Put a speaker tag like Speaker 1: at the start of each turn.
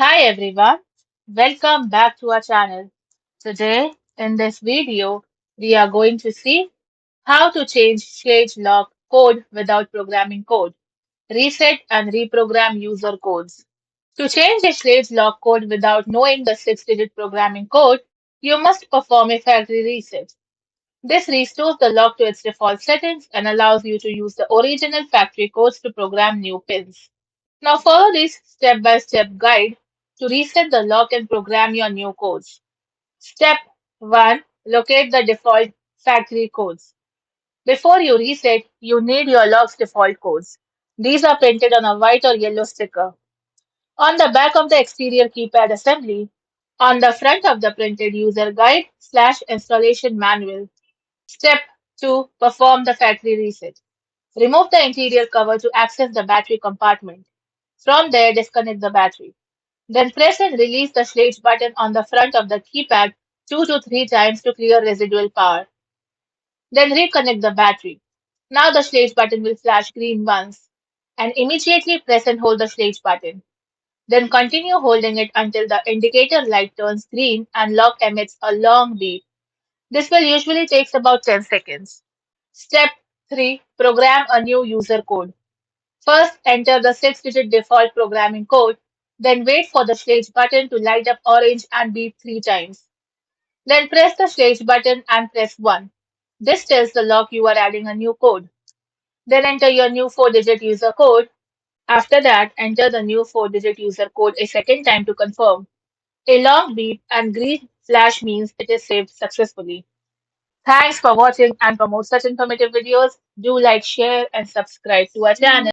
Speaker 1: Hi everyone, welcome back to our channel. Today, in this video, we are going to see how to change Schlage lock code without programming code, reset and reprogram user codes. To change a Schlage lock code without knowing the six-digit programming code, you must perform a factory reset. This restores the lock to its default settings and allows you to use the original factory codes to program new pins. Now follow this step-by-step guide to reset the lock and program your new codes. Step 1. Locate the default factory codes. Before you reset, you need your lock's default codes. These are printed on a white or yellow sticker. On the back of the exterior keypad assembly, on the front of the printed user guide / installation manual. Step 2. Perform the factory reset. Remove the interior cover to access the battery compartment. From there, disconnect the battery. Then press and release the Schlage button on the front of the keypad 2 to 3 times to clear residual power. Then reconnect the battery. Now the Schlage button will flash green once. And immediately press and hold the Schlage button. Then continue holding it until the indicator light turns green and lock emits a long beep. This will usually take about 10 seconds. Step 3. Program a new user code. First, enter the six-digit default programming code, then wait for the Schlage button to light up orange and beep 3 times. Then press the Schlage button and press 1. This tells the lock you are adding a new code. Then enter your new 4-digit user code. After that, enter the new 4-digit user code a second time to confirm. A long beep and green flash means it is saved successfully. Thanks for watching, and for more such informative videos, do like, share and subscribe to our channel.